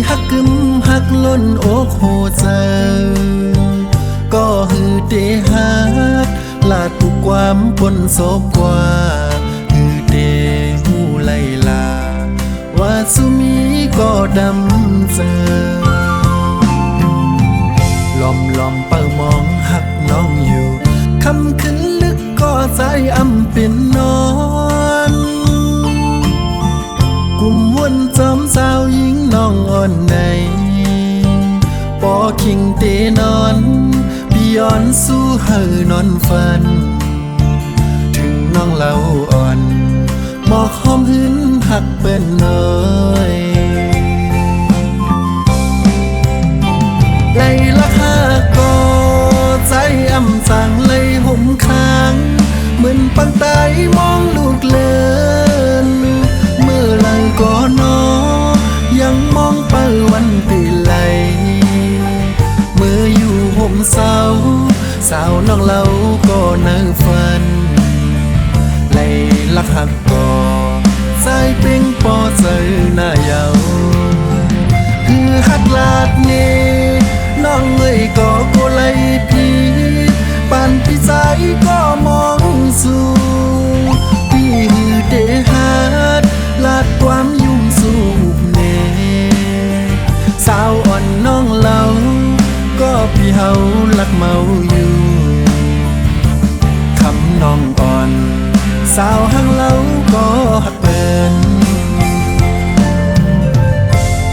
ฮักกึมฮักล้นอกโหใจก็ฮือเดฮักลาดผู้ความปนศพกว่าฮือเดหูไลลาว่าสุมีก็ดำเจอลอมเปิมองหักน้องอยู่คำขึ้นลึกก็ใจอำเป็นนอนกุมวนจอมสาวหญิงน้องอ่อนในปอคิงเตนอนพี่ย้อนสู้เฮอนอนฝันถึงน้องเล่าอ่อนหมอกหอมหึนหักเป็นน้อยไล่ลักหาก็ใจอำสั่งเลยห่มค้างเหมือนปังตายมองลูกเลินเมื่อไหร่ก็นอยังมองเปิวันปีไหลเมื่ออยู่ห่มเศร้าสาวน้องเล่าก็เนื้อฝันไล่ลักหักก็ใจเป็งปอเจอหน้าเยาคือหักลาดเนน้องเอ้ยก็โกไลพี่ปานพี่ใจก็มองสู่พี่ฮือเดฮาดลาดความยุ่งสู่เนสาวอ่อนน้องเล่าก็พี่เฮาลักเมาอยู่คำน้องอ่อนสาวหักเล่าก็หักเป็น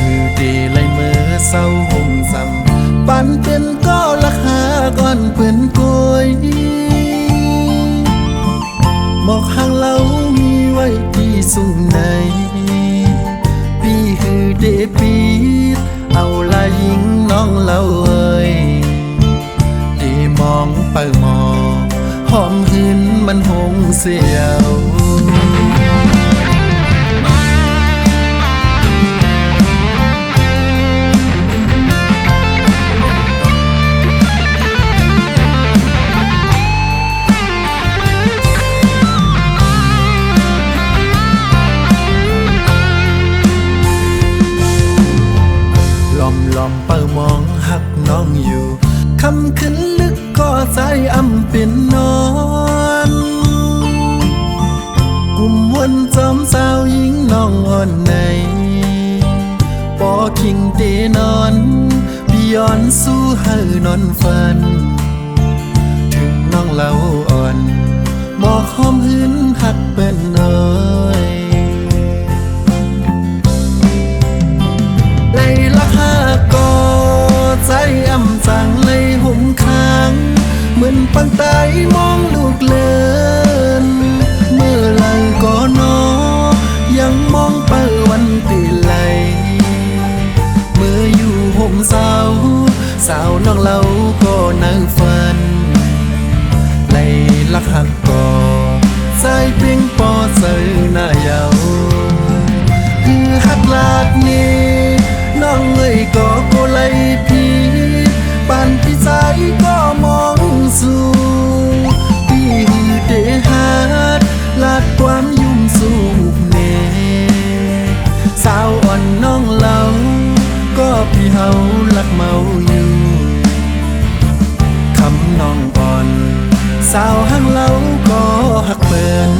ฮือเดไลมือเศร้าห่มซ้ำปันเป็นก็ลักหาก่อนเปื่อนกยหมอกหางเล่ามีไว้ที่สูงในพี่ฮือเดปีดเอาลายหญิงน้องเล่าเอ้ยดีมองเปิมอหอมหืนมันหงเสียวลอมเปิมองหักน้องอยู่คำขึ้นลึกก็ใจอำเป็นนอนกุมวนจอมสาวหญิงน้องอ่อนในปอคิงเตนอนพี่ย้อนสู้เฮอนอนฝันถึงน้องเล่าอ่อนบอกหอมหึนหักเป็นน้อยไล่ลักหาก็ใจอำสั่งเลยห่มค้างเหมือนปังตายมองลูกเลินเมื่อไหร่ก็นอยังมองเปิดวันตีไหลเมื่ออยู่ห่มสาวน้องเล่าก็นั่งฝันไล่ลักหักก็ใจเพียงปอเจอหน้าเยาคือหักลาดเนน้องเอ้ยก็โกไลพี่ปานพี่ใจก็มองสู่พี่ฮือเดฮาดลาดความยุ่งสู่เนสาวอ่อนน้องเล่าก็พี่เฮาลักเมาอยู่คำน้องอ่อนสาวหักเล่าก็หักเปิน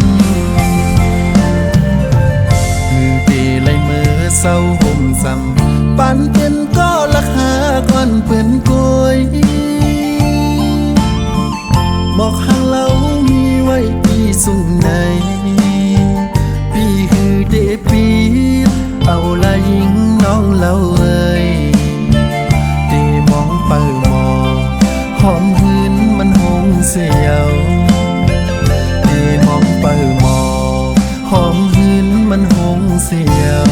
ฮือเดไลมือเศร้าห่มซ้ำปันเป็นก็ลักหาก่อนเปื่อนกยหมอกหางเล่ามีไว้ที่สูงในพี่ฮือเดปีดเอาลายหญิงน้องเล่าเอ้ยเดมองเปิมอหอมหืนมันหงเสียวเดมองเปิมอหอมหืนมันหงเสียว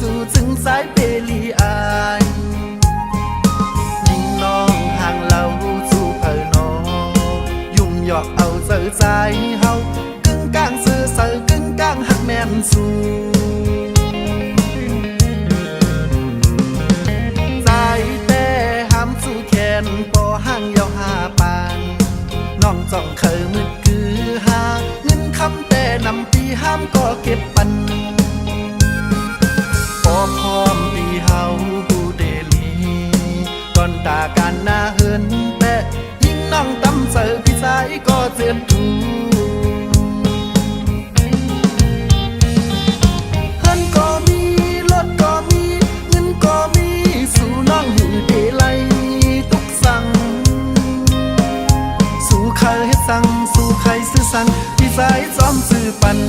สู่ถึงสายเปรีอายยิ่งน้องห่างเราสู่เผอน้องยุ่งหยอกเอาเสือใจเฮากึ่งกลางซื่อเสือกึ่งกลางหักแม่นสู่ใจแต่ห้ามสู่แขนปอห่างยาวหาปานน้องจ้องเคยมืดคือหาเงินคำแต่นำปีห้ามก็เก็บปันพอพร้อมปีเฮาบูเดลีก่อนตาการหน้าเฮินแต่ยิ่งน้องตำเสือพี่สายก็เจ็บทูเฮินก็มีรถก็มีเงินก็มีสู่น้องหือเดลัยตุกสั่งสู่ใครให้สั่งสู่ใครซื้อสั่งพี่สายซ้อมซื้อปัน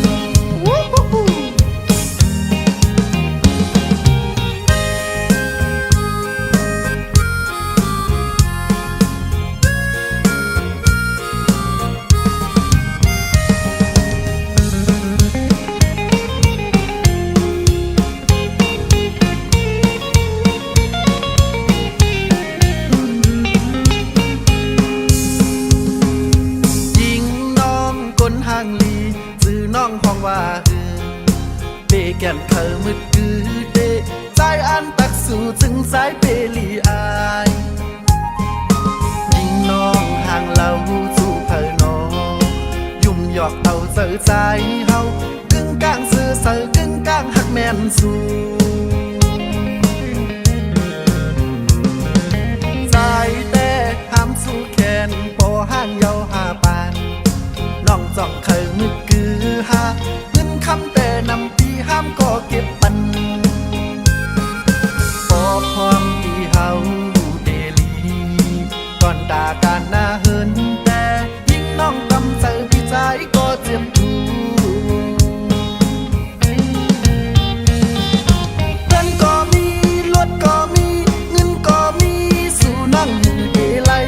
แก่นเคยมืดกือเดใจอันตักสู่ถึงสายเปรีอายยิ่งน้องห่างเราสู่เผอน้องยุ่มหยอกเอาเสือใจเฮากึ่งกลางซื่อเสือกึ่งกลางหักแม่นสู่ใจแต่ห้ามสู่แขนปอห่างยาวหาปานน้องจ้องเคยมืดกือหาเงินคำแต่นำปีห้ามก็เก็บปันพอพร้อมที่เฮาเดลีก่อนตาการหน้าเฮินแต่ยิ่งน้องกำใจพี่ใจก็เจ็บทูเงินก็มีรถก็มีเงินก็มีสู่นั่งอยู่เดลัย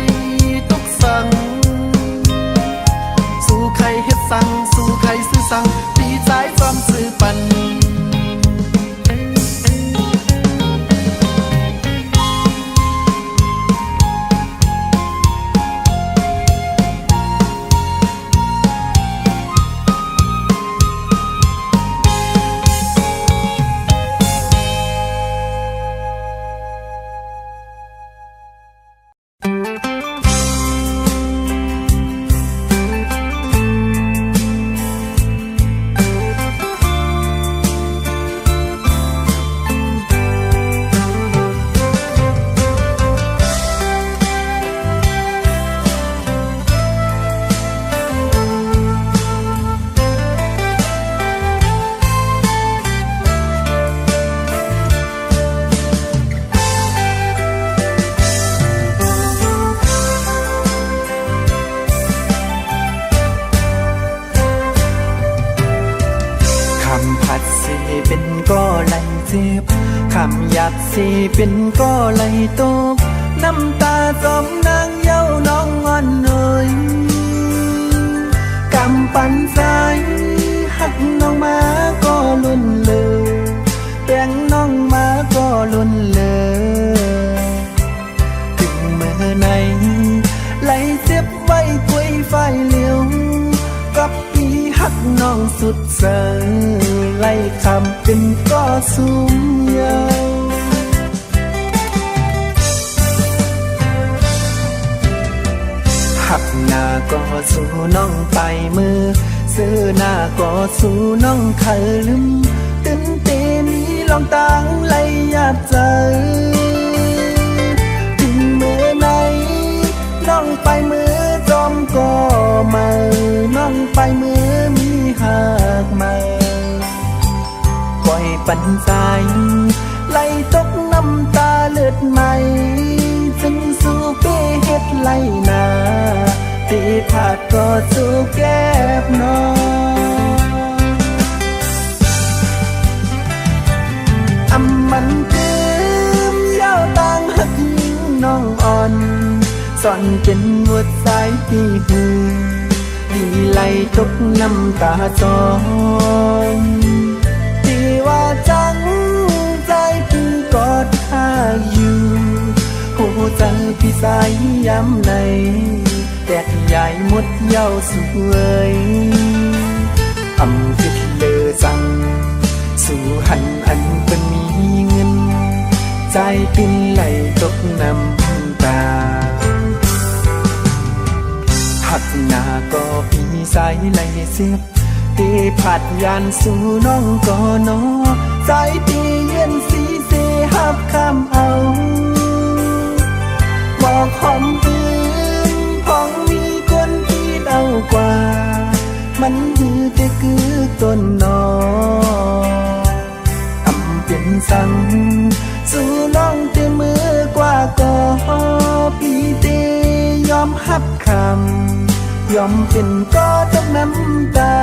ตุกสั่งสู่ใครเฮ็ดสั่งสู่ใครซื้อสั่งพี่ใจซ้อมซื้อปันเป็นก็ไหลเจ็บคำหยาบสิเป็นก็ไหลตกน้ำตาจอมนางเย้าน้องงอนเอ่ยกำปั่นใจหักน้องมาก็ลุ่นเลยแบ่งน้องมาก็ลุ่นเลยถึงเมื่อไหนไหลเจ็บไว้คุยไฟเหลียวกับปีหักน้องสุดเสยไล่คำเป็นก็สูงยาวหักหน้าก็สู่น้องไปมือซื้อหน้าก็สู่น้องเคยลืมตื่นเต้นมีลองตังไหลหยาบใจถึงเมื่อไหนน้องไปมือจอมก็มาน้องไปมือมีหักมาปล่อยปันใจไหลตกน้ำตาเลือดใหม่จึงสู่เป้เฮ็ดไหลนาตีผาดก็สู่แก้บน้องอำมันคืมเย้าต่างหักยิงน้องอ่อนซ่อนเป็นหมดสายที่หือที่ไหลตกน้ำตาจองที่ว่าจัง สายย้ำในแตกใหญ่หมดเย้าสวยอำคิดเลอสั่งสู่หันอันเป็นมีเงินใจปิ้นไหลตกน้ำตาหักหน้าก็ปีสายไหลเสียบตีผัดยานสู่น้องก่อนอสายตีเย็นสีเสหับข้ามเอาบอกหอมปืนพองมีคนที่เดากว่ามันหือแต่คือต้นนออำเป็นสั่งสู่น้องแต่มือกว่าก็พี่เตยอมหับคำยอมเป็นก็ต้องน้ำตา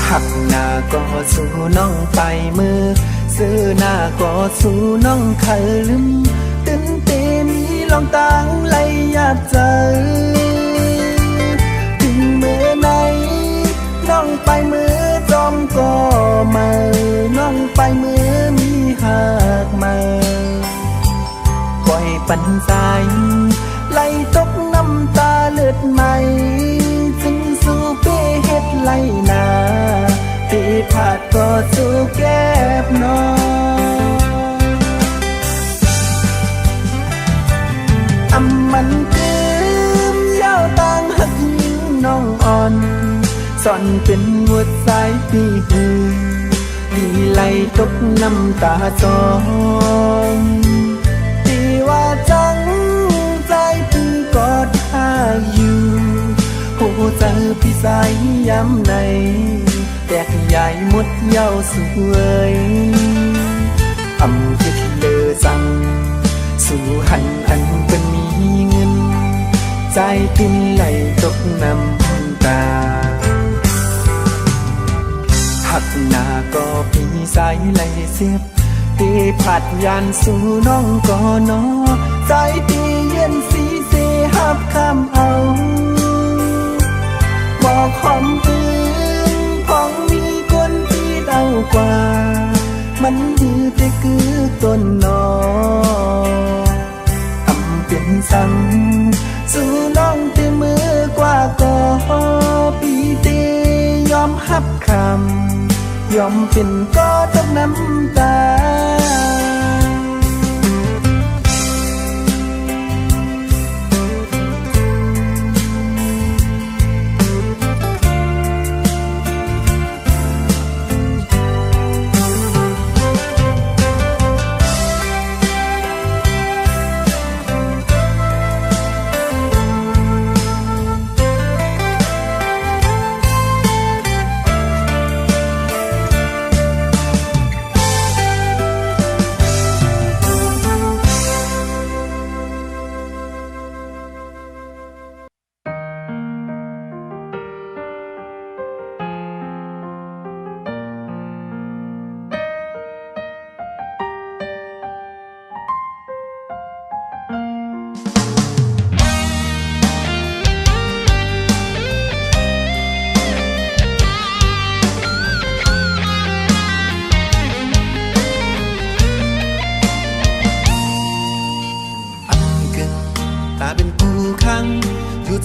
หักหน้าก็สู่น้องไปมือซื้อหน้าก็สู่น้องขลืมตื่นเตมีลองต่างไหลหยาดใจถึงเมื่อไหนน้องไปมือจอมก็มาน้องไปมือมีหักมาปล่อยปันสายไหลตกน้ำตาเลือดใหม่จึงสู่เป้เฮ็ดไหลนาที่ผาดก็สู่แก้บนออำมันคืมเย้าต่างหักยิงน้องอ่อนซ่อนเป็นหัวสายปีหือดีไหลตกน้ำตาจองที่ว่าจังใจปีกอดหาอยู่โหเจอพี่สายย้ำในแตกใหญ่หมดเย้าสวยอำคิดเลอสั่งสู่หันอันเป็นมีเงินใจติ้นไหลตกน้ำตาหักหน้าก็ปีสายไหลเสียบตีผัดยานสู่น้องก่อนอใจตีเย็นสีเสหับข้ามเอาบอกหอมปืนพองมีคนที่เดากว่ามันดื้อแต่คือต้นนออำเป็นสั่งสู่น้องแต่มือกว่าก็พี่เตยอมหับคำยอมเป็นก็ต้องน้ำตา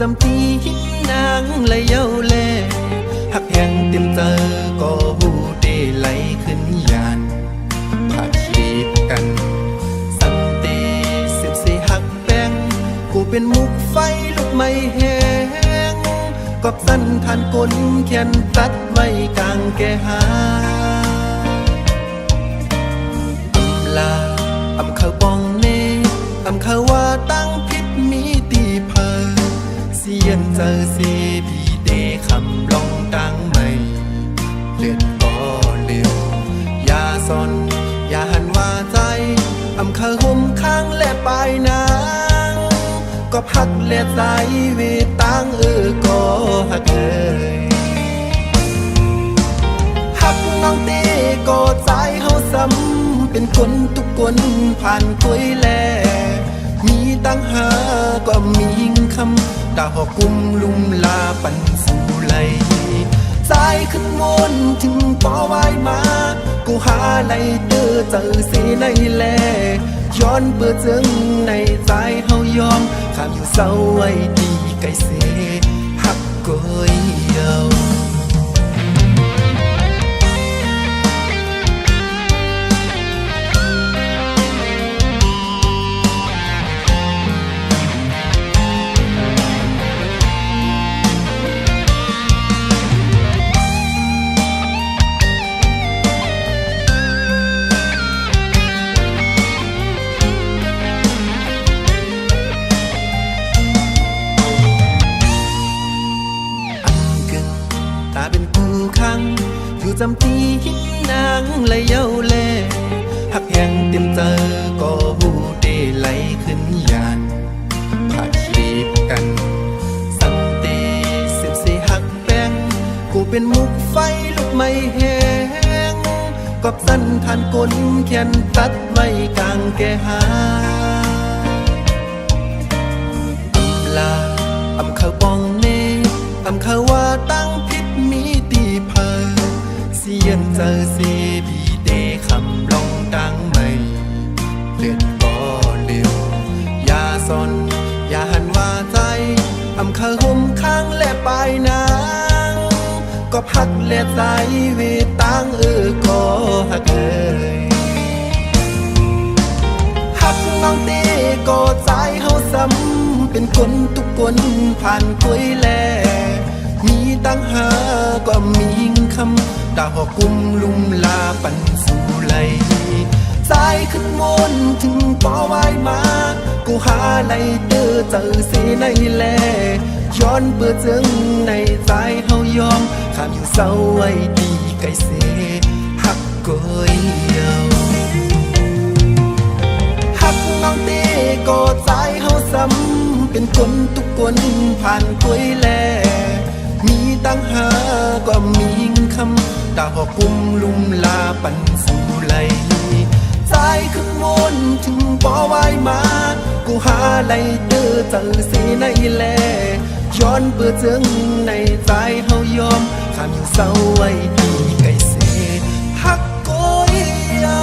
จำปีหินนางและเย้าแลหักแหงเต็มเจอก็หูเดไหลขึ้นยานผักขีดกันสันเตสืบเสหักแป้งกูเป็นมุกไฟลุกไม่แห้งกอบสั้นทานก้นแขนตัดไว้กลางแก่หาอำลาอำเขาบองเนอำเขาว่าตั้งพิษมีตีเพอเสียนใจ เจอสีพี่เดคำลองตังไม่เลือดก็เร็วอย่าสนอย่าหันว่าใจอำเคยห่มข้างและปลายนางก็พักและใจเวตังก็หักหักน้องตีก็ใจเฮาซ้ำเป็นคนทุกคนผ่านคุยแลมีตั้งหาก็มีหิงคำดาวหอกุมลุมลาปันสู่ไหลสายขึ้นมนถึงปอไว้มากูหาไหลเตอเจอสีในแลย้อนเบื่อจึงในใจเฮายอมข้ามอยู่เศร้าไว้ดีไกลเสหักก้อยเยาอยู่จำปีหินนางและเย้าแลหักแห่งเต็มเจอก็หูเดไหลขึ้นยานผ่าชีพกันสันเตเสียบเสหักแป้งกูเป็นมุกไฟลุกไม่แห้งกอบสั้นทานก้นเขียนตัดไว้กลางแก่หาลาอำเขาบองเนอำเขาว่าตั้งพิษมีตีเพอเสียนเจอสีพี่เดคำลองดังไม่เลือดก็เร็วอย่าสนอย่าหันว่าใจอำเขาห่มข้างและปลายนางก็พักและใจเวตังก็หักหักน้องตีก็ใจเฮาซ้ำเป็นคนทุกคนผ่านคุยแลมีตั้งหาก็มีหิงคำดาวหอกุมลุมลาปันสู่ไหลสายขึ้นมนถึงปอไว้มากูหาไหลเตอเจอสีในแลย้อนเบื่อจึงในใจเฮายอมข้ามอยู่เศร้าไว้ดีไกลเสหักก้อยเยาหักน้องตีก็ใจเฮาซ้ำเป็นคนทุกคนผ่านคุยแลมีตั้งหาก็มีหิงคำดาวหอกุมลุมลาปันสู่ไหลใจขึ้นมนถึงปอไว้มากูหาไหลเตอเจอสีในแลย้อนเบื่อจึงในใจเฮายอมข้ามอยู่เศร้าไว้ดีไกลเสหักก้อยเยา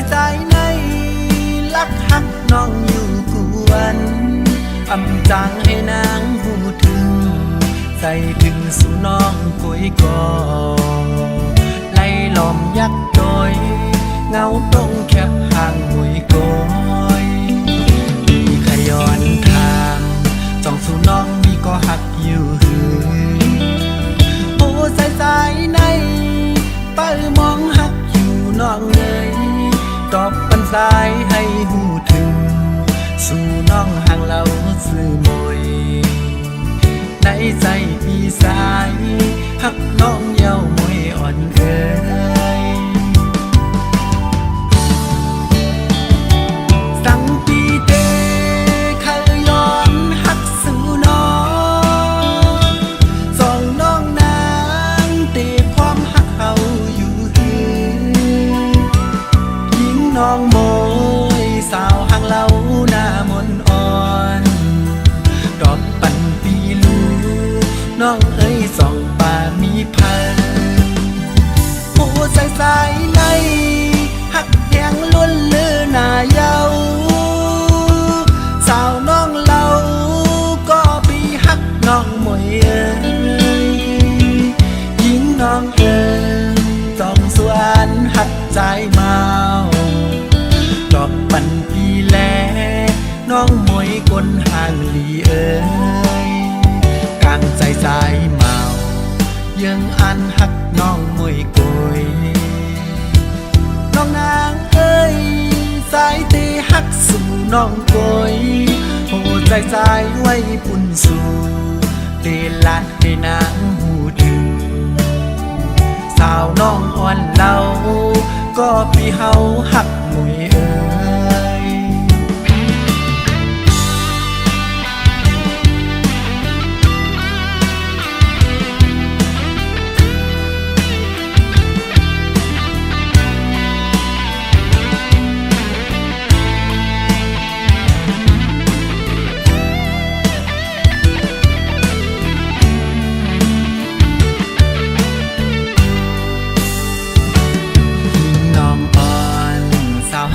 ใจในลักหักน้องอยู่กวนอำจางให้นางหูถึงใจถึงสู่น้องกุยกอไล่ล้อมยักโดยเงาตรงแคบห่างหุยกอยมีขย้อนทางจ้องสู่น้องมีก็หักอยู่หือโอ้ใจในเป้ามองหักอยู่น้องเลยตอบปันสายให้หูถึงสู่น้องห่างเราสื่อมวยในใจมีสายหักน้องเย้ามวยอ่อนเอ่ยสังปีเตเคยย้อนหักสู่น้องสองน้องนางตีพร้อมหักเขาอยู่หือยิงน้องโมยสาวห่างเราหน้ามนอ่อนดอกปันปีลูน้องเอ้ยสองป่ามีพันผู้ใส่สายในหักแยงล้วนเลือหน้าเยาสาวน้องเล่าก็ปีหักน้องมวยเอ้ยยิงน้องเอ้ยต้องสวนหักใจเมาดอกปันปีแลน้องมวยกลห่างหลีเอ้ยกลางใจสายเมายังอันหักน้องมวยกยน้องนางเอ้ยสายตีหักสู่น้องกยโอ้ใจสายไว้ปุ่นสู่เตลานให้นางหูถึงสาวน้องอ่อนเล่าก็พี่เฮาหักมวยเอ้ย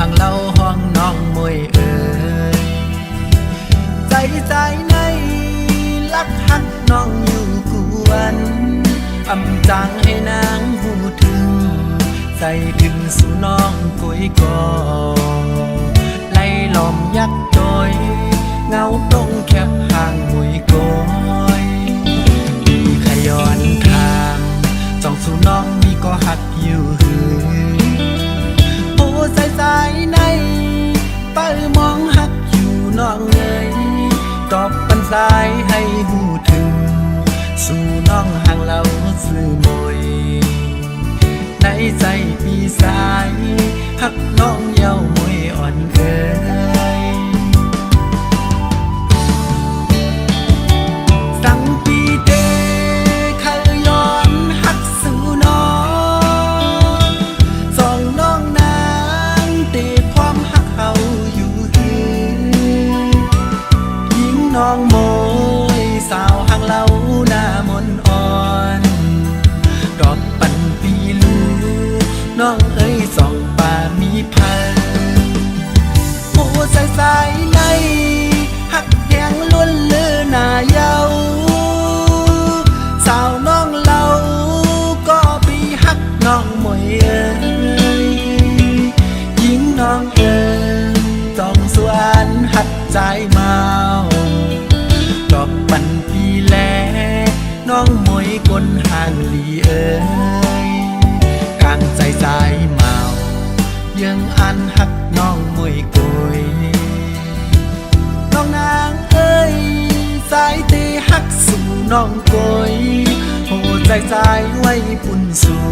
ห่างเล่าห้องน้องมวยเอ่ยใจในลักหักน้องอยู่กวนอำจางให้นางหูถึงใจถึงสู่น้องกุยกอไล่ล้อมยักโดยเงาตรงแคบห่างหุยกอยมีขย้อนทางจ้องสู่น้องมีก็หักอยู่หือใจในเป้ามองหักอยู่น้องเลยตอบปันสายให้หูถึงสู่น้องห่างเราสื่อมวยในใจมีสายหักน้องเย้ามวยอ่อนเอ่ยสังปีเตเคยย้อนหักสู่น้องสองน้องตีพร้อมหักเขาอยู่หือยิงน้องโมยสาวห่างเราหน้ามนอ่อนดอกปันปีลูน้องเอ้ยสองป่ามีพันผู้ใส่สายในหักแยงล้วนเลือหน้าเยาสาวน้องเล่าก็ปีหักน้องมวยเอ้ยยิงน้องเอ๋ยต้องสวนหักใจเมาดอกปันปีแลน้องมวยกลห่างหลีเอ้ยกลางใจสายเมายังอันหักน้องมวยกยน้องนางเอ้ยสายตีหักสู่น้องกยโอ้ใจสายไว้ปุ่นสู่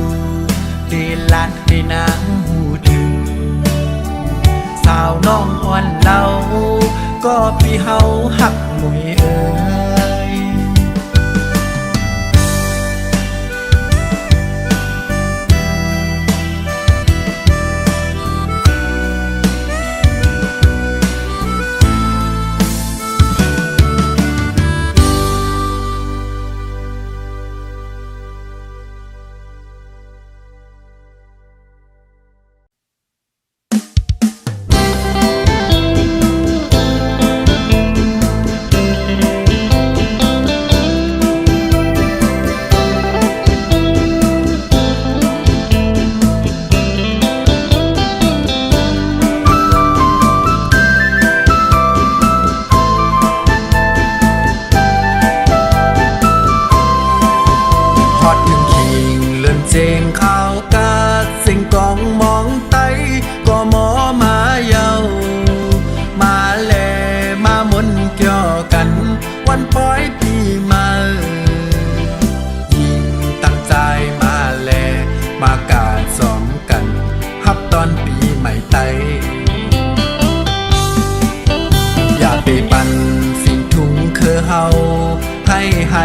เตลานให้นางหูถึงสาวน้องอ่อนเล่าก็พี่เฮาหักมวยเอ้ย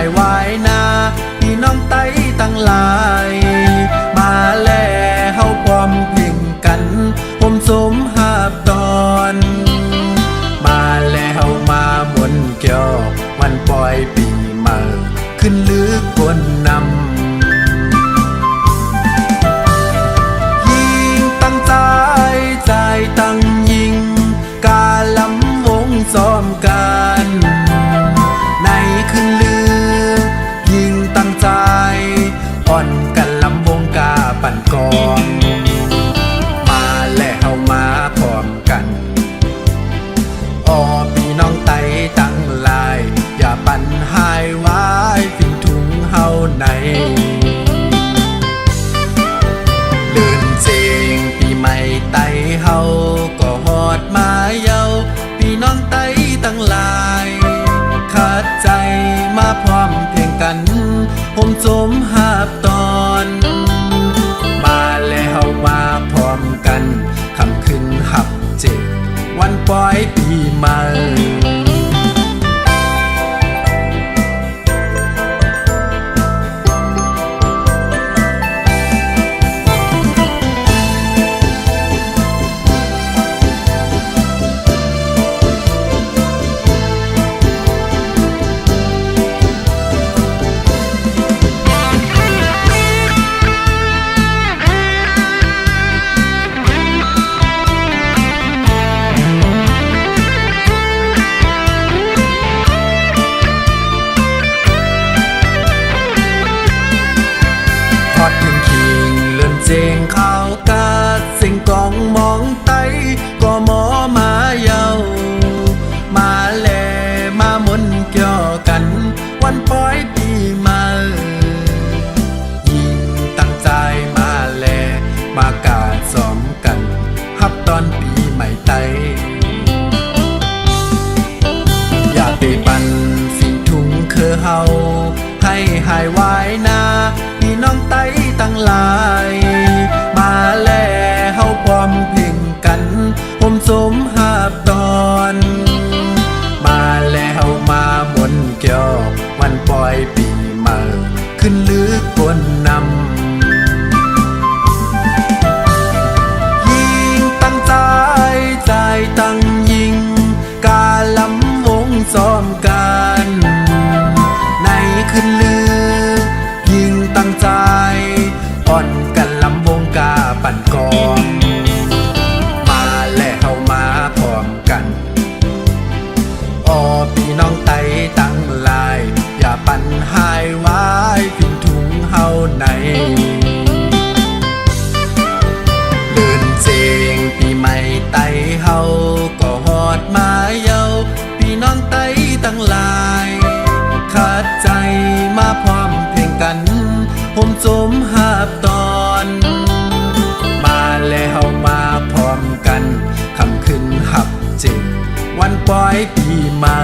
ายไว้นาพี่น้องไต้ตั้งหลายมาแลเฮาพร้อมเพ่งกันผมสมหาบตอนมาแล้วมามวนเกี่ยววันปล่อยปีใหม่ขึ้นลึกบนนำยิงตั้งใจใจตั้งยิงกาลำวงซ้อมกันในขึ้นลึกยิงตั้งใจอ่อนกันลำวงกาปั่นกองมาแล้วมาพร้อมกันอ้อพี่น้องไต้ตั้งหลายอย่าปั่นหายไว้ฟิงถุงเฮาในเลื่อนเจงปีใหม่ไต้เฮาก็ฮอดมาเยาพี่น้องไต้ตั้งหลายขาดใจมาพร้อมเพียงกันผมสมหาบตอนมาแล้วมาพร้อมกันคำขึ้นหับเจ็บวันปล่อยปีใหม่เจงข่าวกาดสิ่งกองมองไต้ก็หมอมาเยามาแลมามนเกี่ยวกันวันปล่อยปีใหม่ยิ่งตั้งใจมาแลมากาดซ้อมกันฮับตอนปีใหม่ไต้อย่าไปปั่นฝีถุงคือเฮาให้หายไว้นาพี่น้องไต้ตั้งหลายมาแลเฮาพร้อมเพ่งกันผมสมหาบตอนมาแล้วมามวนเกี่ยววันปล่อยปีใหม่ขึ้นลึกบนนำยิงตั้งใจใจตั้งยิงกาลำวงซ้อมกันในขึ้นลึกยิงตั้งใจอ่อนกันลำวงกาปั่นกองมาแล้วมาพร้อมกันอ้อพี่น้องไต้ตั้งหลายอย่าปั่นหายไว้ฟิงถุงเฮาในเดินเจงปีใหม่ไต้เฮาก็ฮอดมาเยาพี่น้องไต้ตั้งหลายขาดใจมาพร้อมเพียงกันผมสมหาบตอนมาแล้วมาพร้อมกันคำขึ้นหับเจ็บวันปล่อยปีใหม่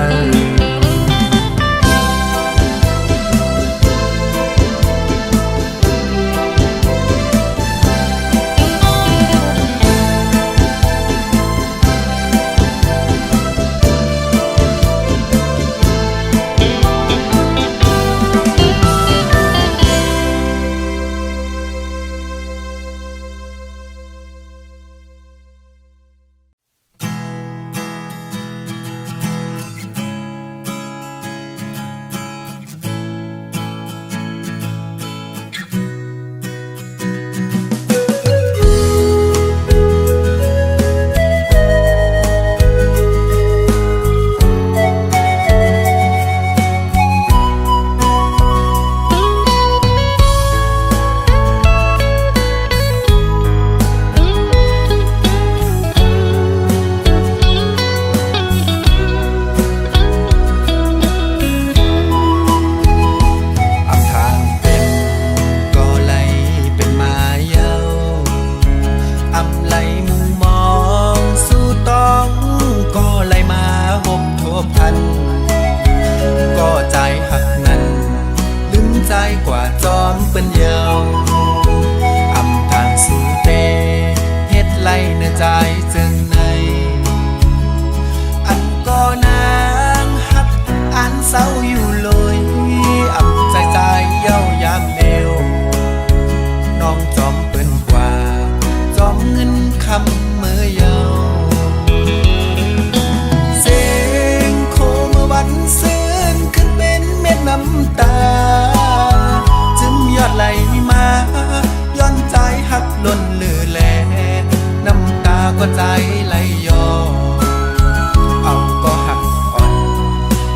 ใจไหลย้อนเอาก็หักอ่อน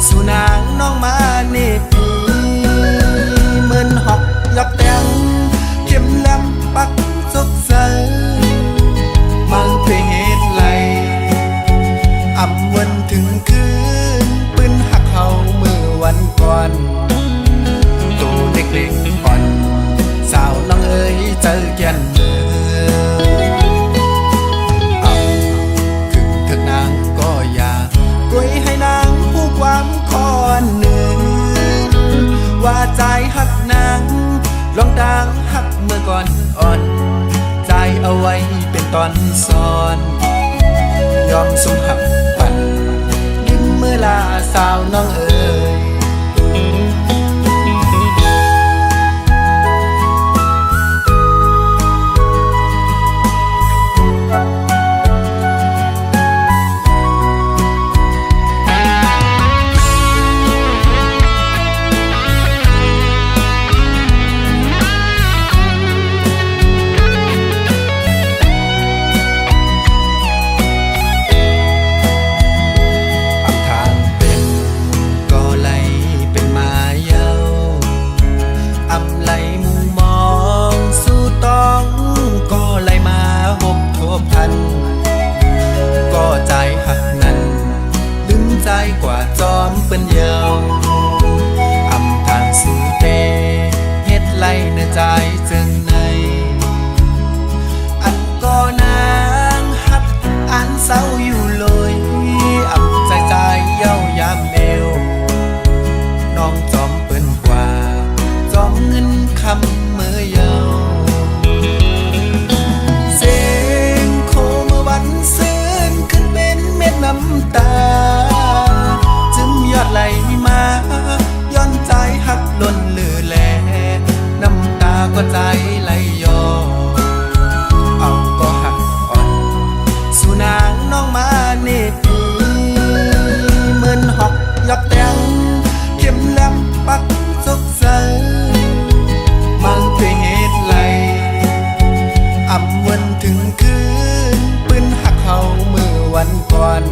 สู่นางน้องมาเนปีเหมือนหอกยับแตงเข็มแหลมปักสกใสมังเพเหตุไหลอ่ำวันถึงคืนปืนหักเขาเมื่อวันก่อนตัวเล็กๆอ่อนสาวน้องเอ๋ยเจอแก่นเนื้อถึงถึงนางก็อยากกวยให้นางผู้ความคอนหนึ่งว่าใจหักนางลองดังหักเมื่อก่อนอ่อนใจเอาไว้เป็นตอนซ้อนยอมสมหักปันยิ้มเมื่อลาสาวน้องเอ๋ยกว่าจอมเป็นเยาวอำทางสู่เตเฮ็ดไล่เนื้อใจจึงในอันก็นางหักอันเศร้าอยู่เลยอำใจเย้ายามเอวน้องจอมเป็นกว่าจอมเงินคำเมื่อเยาวเสียงโคเมื่อวันซื่นขึ้นเป็นเม็ดน้ำตายอดไหลมาย้อนใจหักล้นเลือแลน้ำตาก็ใจไหลย้อนเอาก็หักอ่อนสู่นางน้องมาเนปีเหมือนหอกยับแตงเข็มแหลมปักสกใสมังด้วยเหตุไหลอ่ำวันถึงคืนปืนหักเขาเมื่อวันก่อน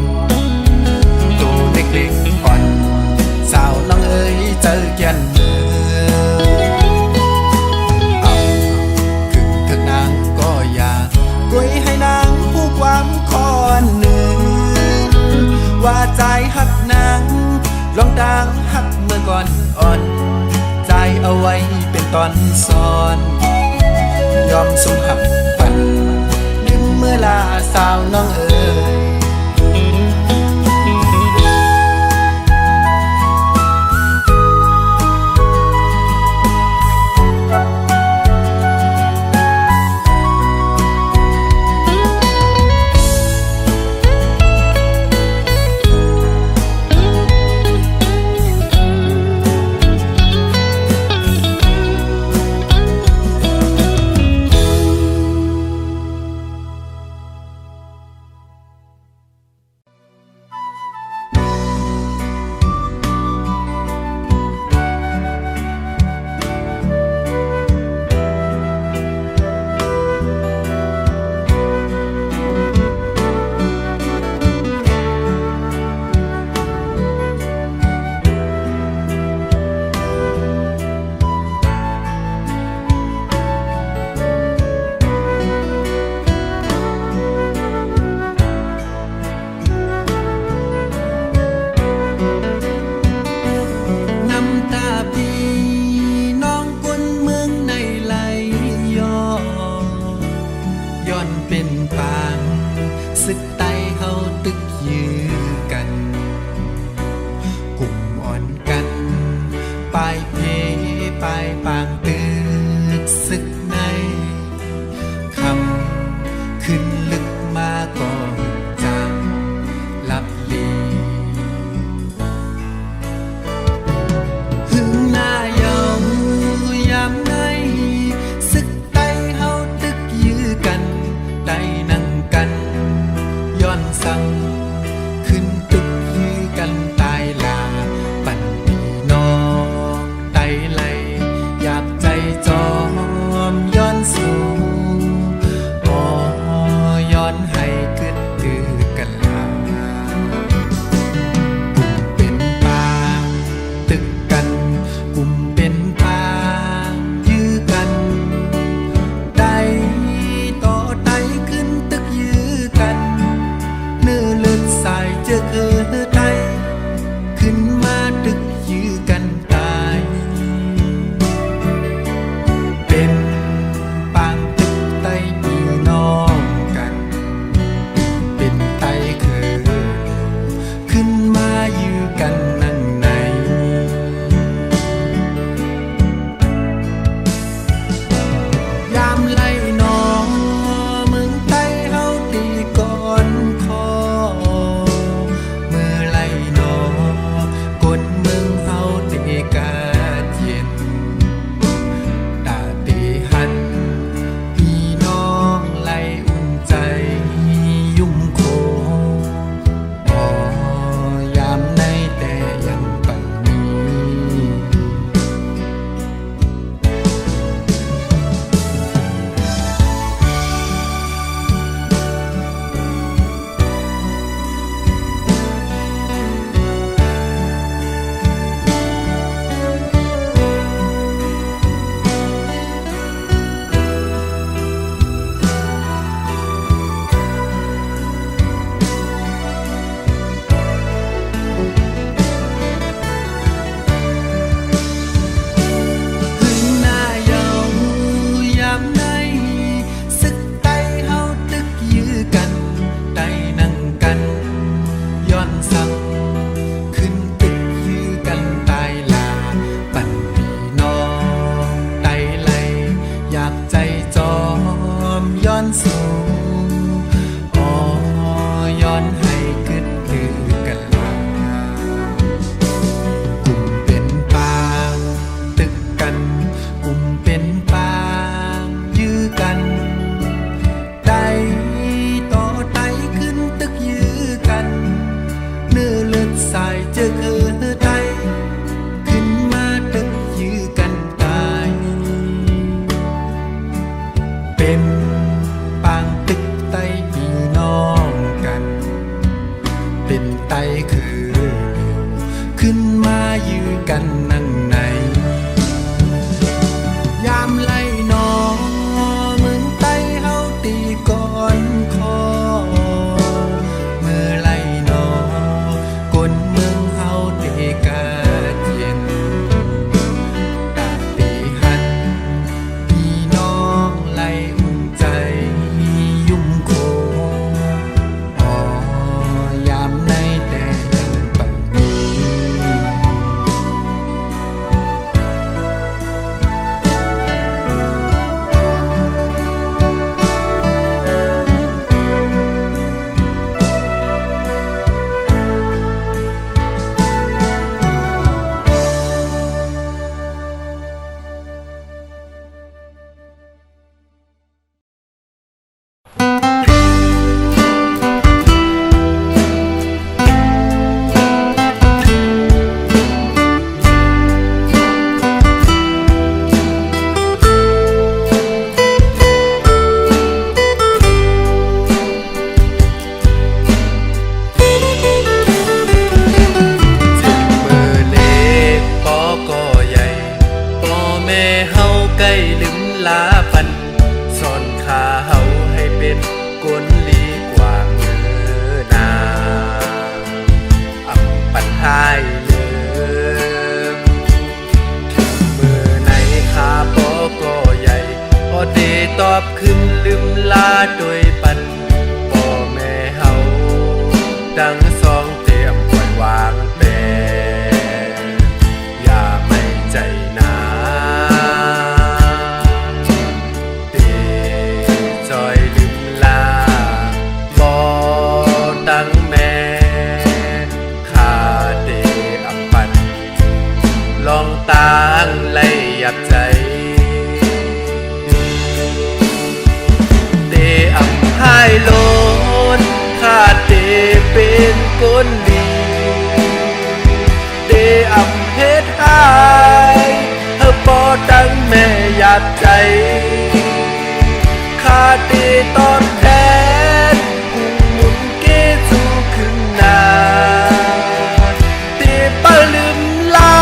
ตัวเล็กๆอ่อนสาวน้องเอ๋ยเจอแก่นเนื้อถึงถึงนางก็อยากกวยให้นางผู้ความคอนหนึ่งว่าใจหักนางลองดังหักเมื่อก่อนอ่อนใจเอาไว้เป็นตอนซ้อนยอมสมหักปันลืมเมื่อลาสาวน้องเอ๋ยให้ขึ้น ได้ตอบขึ้นลืมลาโดยปันพ่อแม่เฮาดังสองเตรียมปล่อยวางแต่อย่าไม่ใจนาเตจอยลืมลาบ่ตั้งแม่ข้าเตอับปันลองตางไล่ยับใจให้โลนขาดเดเป็นคนดีเดอำเพชรหายเธอปอตั้งแม่หยาบใจขาดเดตอนแทนหุ่นหมุนเกจูขึ้นนาเดปะลืมลา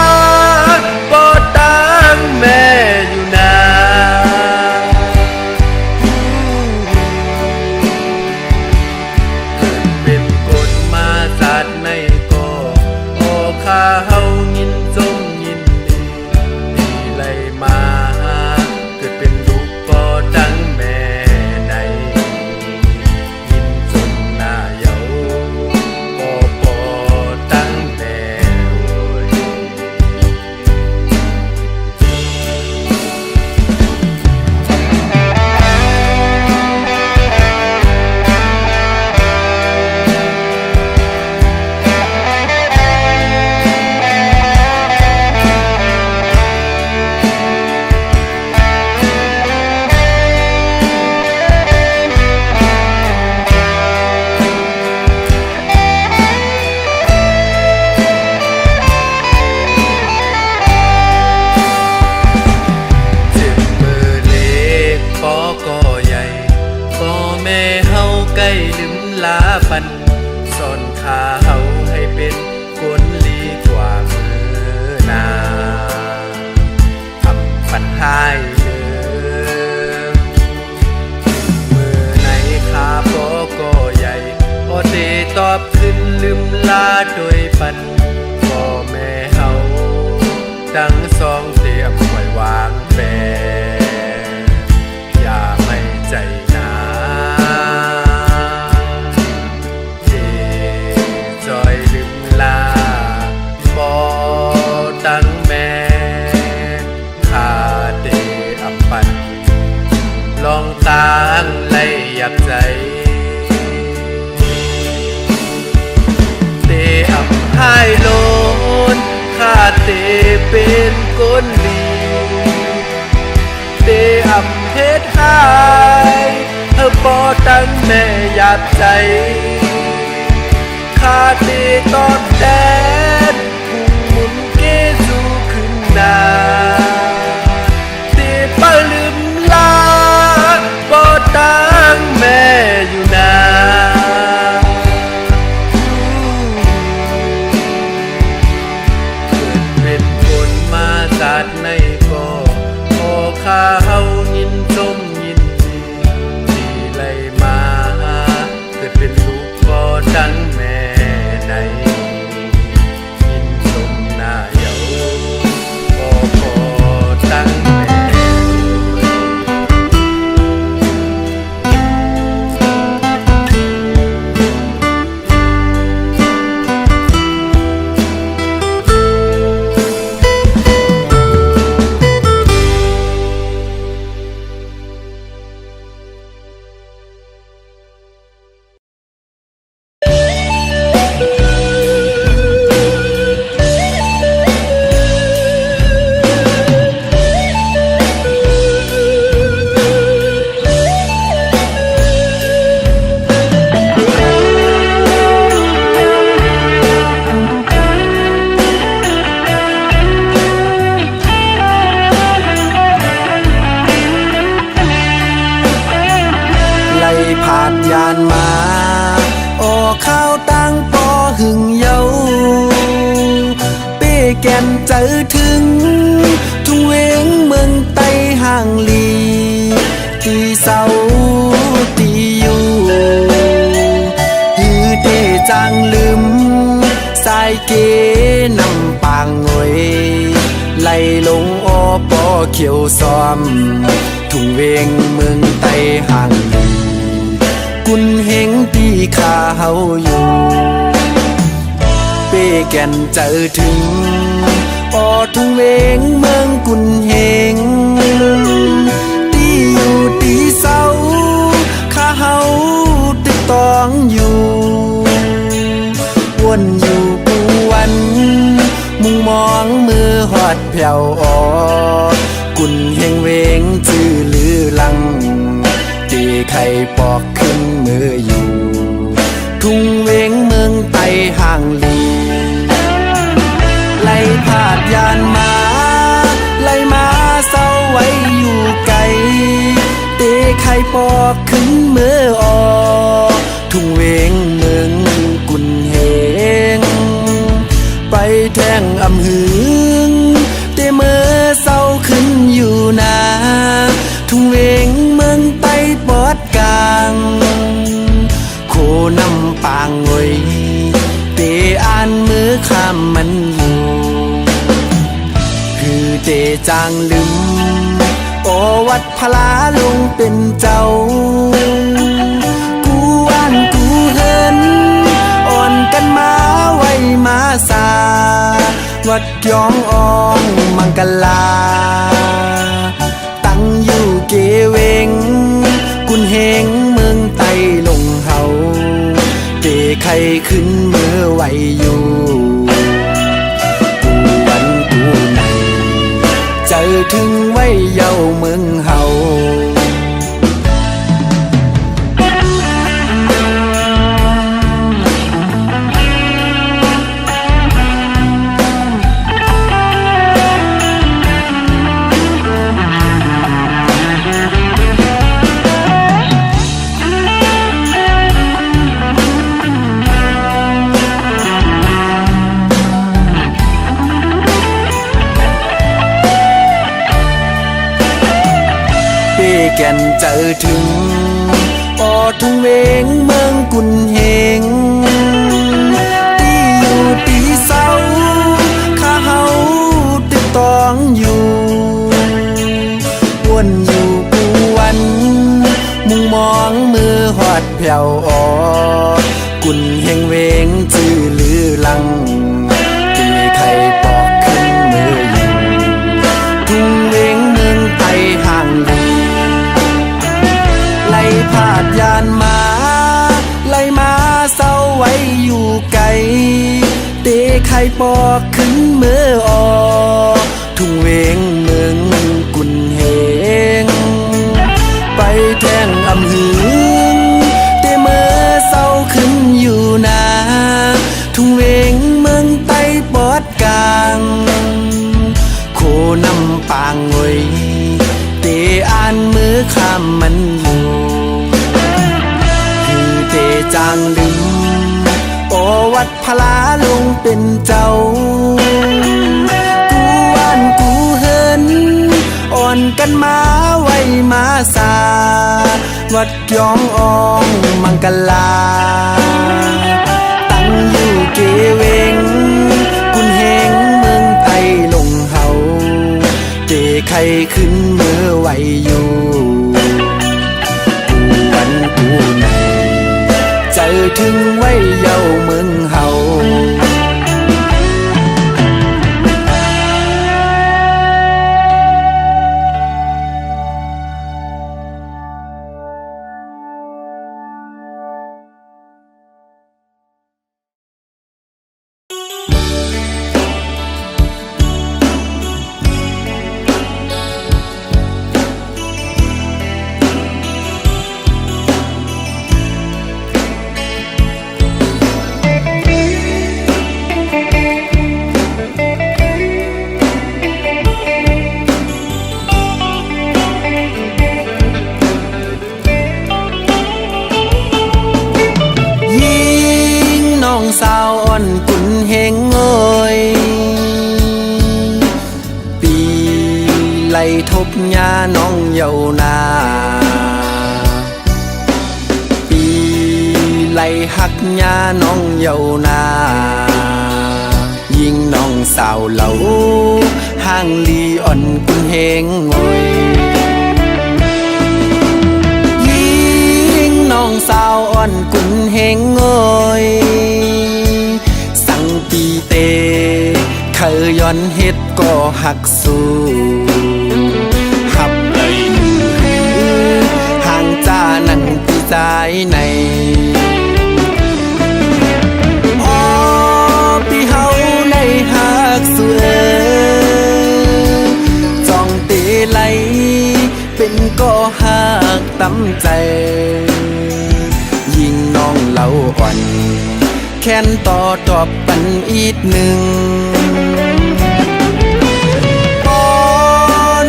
ปอตั้งแม่อยู่นาในก็โอข้าเฮายินจมยินดีดีไหลมาเกิดเป็นลูกพ่อดังแม่ในยินจนหน้าเยาพ่อดังแม่โวยใกล้ลืมลาปันสอนขาเฮาให้เป็นคนลีกว่ามือนาทำปัญหาเดิมมือไหนขาพอก็ใหญ่พอได้ตอบขึ้นลืมลาโดยปันพ่อแม่เฮาดังสองเตรียมปล่อยวางแปรอย่าไม่ใจนาตั้งแม่ข้าเดอับปันลองตางไล่ยับใจเดอับให้โลนข้าเดเป็นคนดีเดอับเพชรหายเธอปอตั้งแม่ยับใจข้าเดตอนแดนนาที่ปะลืมลาบ่ตั้งแม่อยู่นาเกิดเป็นคนมาจากในก็พอข้าเฮายินจมยินดีที่ไหลมาเกิดเป็นลูกบ่ตั้งแม่ในยินจมหน้าเยาตั้งแม่ผ่านยานมาโอ้ข้าวตั้งปอหึงเยาเป้แก่นเจอถึงทุ่งเวงเมืองไต้ห่างลีตีเสาตีอยู่ฮือเตจังลืมสายเกนำปางงวยไหลลงโอปอเขียวซ้อม ทุ่งเวงเมืองไต้ห่างลีกุนเฮงที่ข้าเฮาอยู่เป้แก่นเจอถึงออทุ่งเวงเมืองกุนเฮงที่อยู่ที่เศร้าข้าเฮาติดต้องอยู่วนอยู่กูวันมุงมองมือหอดแผ่วออกุนเฮงเวงจื้อลือลังตีไข่ปอกขึ้นมืออยู่ทุ่งเวงเมืองไต้ห่างลีไล่พาดยานมาไล่มาเศร้าไว้อยู่ไกลเตะไข่ปอกขึ้นมือออกทุ่งเวงเมืองกุนเฮงไปแทงอำหึงเตะมือเศร้าขึ้นอยู่นาทุ่งเวงเมืองไต้ปอดกลางโคนำปางงอยเตอ่านมือข้ามมันอยู่คือเตจางลืมโอวัดพลาลงเป็นเจ้ากูอ่านกูเฮินอ่อนกันมาไว้มาสาวัดยองอองมังกลาตั้งอยู่เกเวงกุนเฮงเมืองไต้ลงเฮาเตไข่ขึ้นมือไหวอยู่กูวันกูไหนเจอถึงไว้เย้าเมืองเฮาแก่นเจอถึงออทุ่งเวงเมืองกุนเฮงที่อยู่ที่เศร้าข้าเฮาติดต้องอยู่วนอยู่กูวันมุงมองมือหอดแผ่วออกุนเฮงเวงจื้อลือลังตีไข่ปอกขึ้นมืออยู่ทุ่งเวงเมืองไต้ห่างลีไล่พาดยานมาไล่มาเศร้าไว้อยู่ไกลเตะไข่ปอกขึ้นมือออกทุ่งเวงเมืองกุนเฮงไปแทงอำหึงเตะมือเศร้าขึ้นอยู่นาทุ่งเวงเมืองไต้ปอดกลางโคนำปางงอยเตอ่านมือข้ามมันอยู่คือเตจางลืมโอวัดพลาลงเป็นเจ้ากูอ่านกูเฮินอ่อนกันมาไว้มาสาวัดยองอองมังกลาตั้งอยู่เกเวงกุนเฮงเมืองไต้ลงเฮาเตไข่ขึ้นมือไหวอยู่กูวันกูไหนเจอถึงไว้เย้าเมืองเฮา สาวอ่อนกุนเฮงเอยปีไล่ทบหญ้าน้องเยานาปีไล่หักหญ้าน้องเยานายิ่งน้องสาวเหล่าห้างลีอ่อนกุนเฮงเอย น้องสาวอ่อนกุนเฮงเอ้ยสั่งปีเตเคยย้อนเฮ็ดก็หักสู้หับเลยหนึ่งห่างจ้านั่งปีใจในอ๋อพี่เฮาในหักสู้จองเตไหลเป็นก็หักตั้มใจยิ่งน้องเล่าอ่อนแค้นต่อตอบปันอีกหนึ่งพอ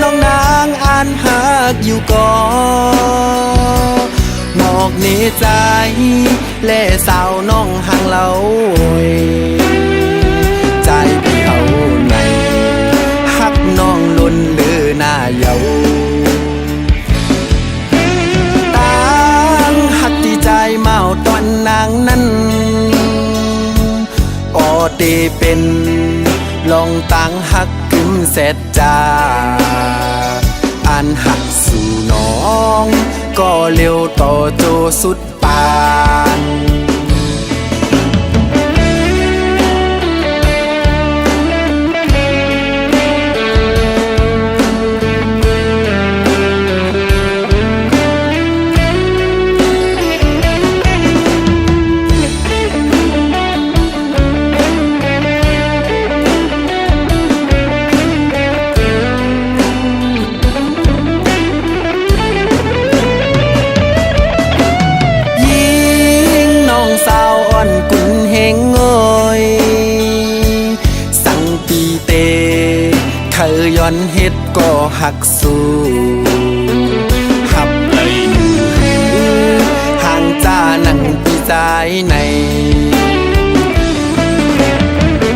น้องนางอ่านหักอยู่ก่อนอกเนใจและสาวน้องห่างเล่าใจพี่เอาไงหักน้องล้นเลือหน้าเยาหักที่ใจเมาตอนนางนั้นออเดเป็นลองตังหักกึมเสร็จจาอันหักสู่น้องก็เร็วต่อโจสุดปานกุนเฮงเอ้ยสั่งปีเตเคยย้อนเฮ็ดก็หักสู้หับเลยหนึ่งห่างจ้านั่งปีใจใน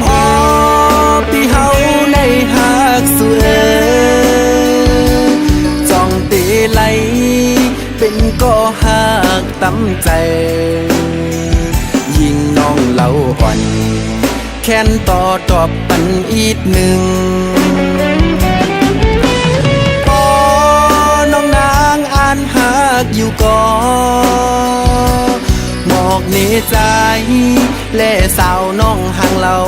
อ๋อพี่เฮาในหักสู้จองเตไหลเป็นก็หักตั้มใจยิ่งน้องเล่าอ่อนแค้นต่อตอบปันอีกหนึ่งพอน้องนางอ่านหักอยู่ก่อนอกเนใจและสาวน้องห่างเล่า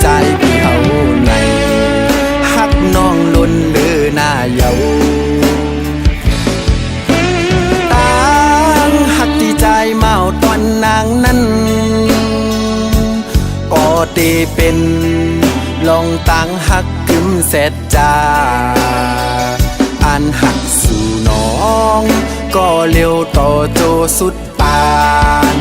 ใจพี่เอาไงหักน้องล้นเลือหน้าเยาใจเมาตอนนางนั้นออเดเป็นลองตังหักกึมเสร็จจาอันหักสู่น้องก็เร็วต่อโจสุดปาน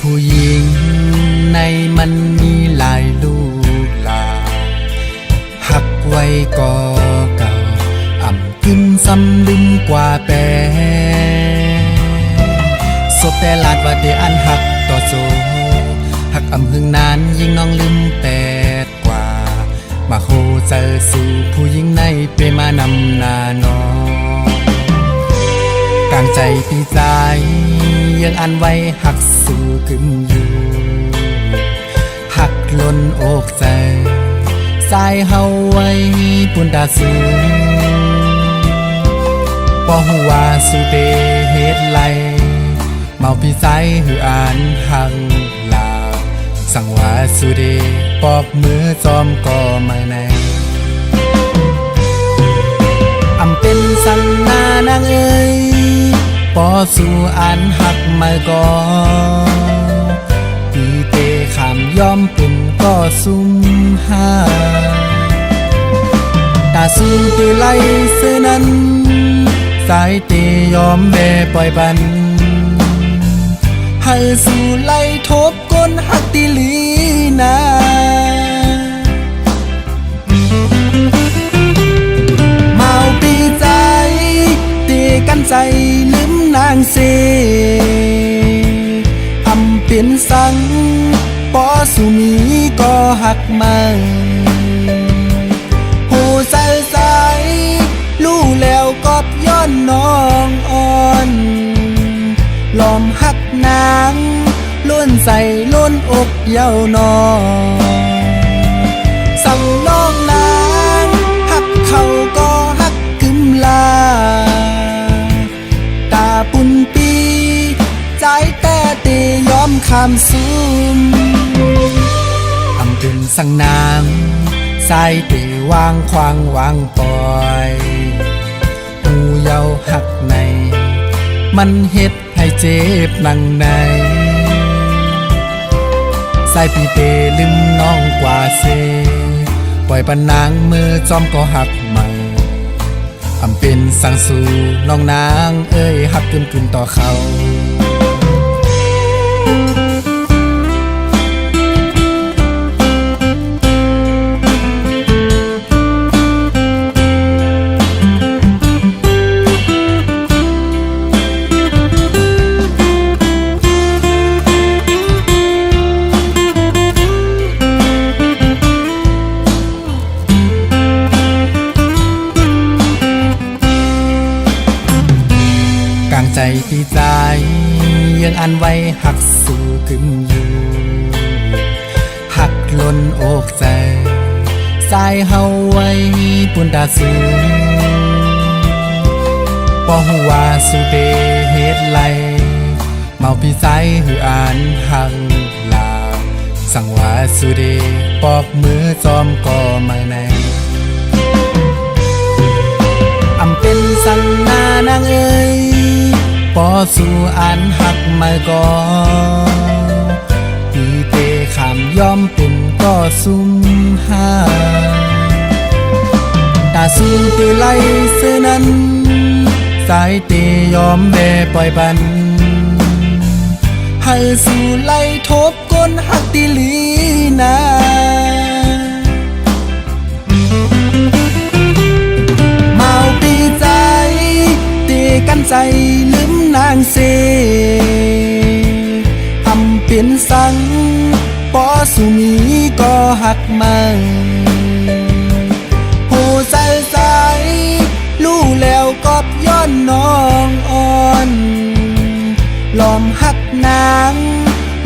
ผู้หญิงในมันมีหลายลูกหลาหักไว้ก็เก่าอ่ำขึ้นซ้ำลึงกว่าแปรศพแต่ลาดว่าเดอันหักต่อโซหักอ่ำหึงนานยิ่งน้องลืมแปดกว่ามาโคเจอสู่ผู้หญิงในเปมานำนาน้องกลางใจตีใจยังอันไว้หักสู่ขึ้นอยู่หักล้นอกใจสายเฮาไว้ปุ่นตาสูงบ่ฮู้ว่าสุเดเฮ็ดไรเมาพี่ใจหืออ่านหังลาสั่งว่าสุเดปอกมือจอมก็ไม่แน่ สู่อันหักมาก่อนปีเตขามยอมเป็นก็ซุ่มหาตาสูเตไลเสนั้นสายเตยอมแบปล่อยบันให้สู่ไล่ทบก้นหักติลีนาเมาปีใจเตกันใจลืมนางเสอำเป็นสังปอสุมีก็หักมาโหใส่ใส่รู้แล้วก็ย้อนน้องอ่อนลอมหักนางล้วนใส่ล้นอกเย้านองสั่งน้องนางหักเขาก็หักกึมลาตาปุ่นปีใจแต่เตยอมคำซุ่มอำเป็นสั่งนางสายเตวางควางวางปล่อยหูเยาหักในมันเฮ็ดให้เจ็บหนังในสายปีเตลืมน้องกว่าเซปล่อยปันนางมือจอมก็หักใหม่อำเป็นสังสู่น้องนางเอ้ยหักกึนต่อเขาใจปีใจยังอันไว้หักสู่ขึ้นอยู่หักล้นอกใจสายเฮาไว้ปุ่นตาสูงบ่ฮู้ว่าสุเดเฮ็ดไรเมาพี่ใจหืออ่านหังลาสั่งว่าสุเดปอกมือจอมก็มาในอำเป็นสังนานางเอ้ยปอสู่อันหักมาก่อนปีเตขามยอมเป็นก็ซุ่มหาตาสูเตไลเสนั้นสายเตยอมแบปล่อยบันให้สู่ไล่ทบก้นหักติลีนาเมาปีใจเตกันใจลืมนางเสอำเป็นสังปอสุมีก็หักมาโหใส่ใส่รู้แล้วก็ย้อนน้องอ่อนลอมหักนาง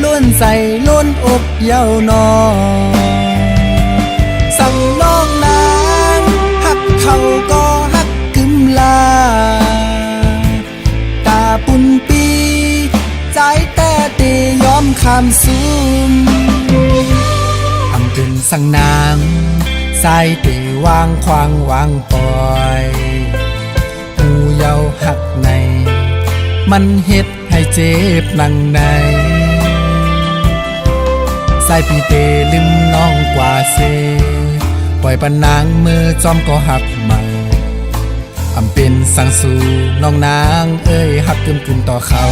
ล้วนใส่ล้นอกเย้านองสั่งน้องนางหักเขาก็หักกึมลาปุ่นปีใจแต่เตยอมคำซุ่มอำเป็นสังนางสายเตวางควางวางปล่อยหูเยาหักในมันเฮ็ดให้เจ็บหนังในสายปีเตลืมน้องกว่าเซปล่อยปันนางมือจอมก็หักใหม่อำเป็นสังสู่น้องนางเอ้ยหักกึนต่อเขา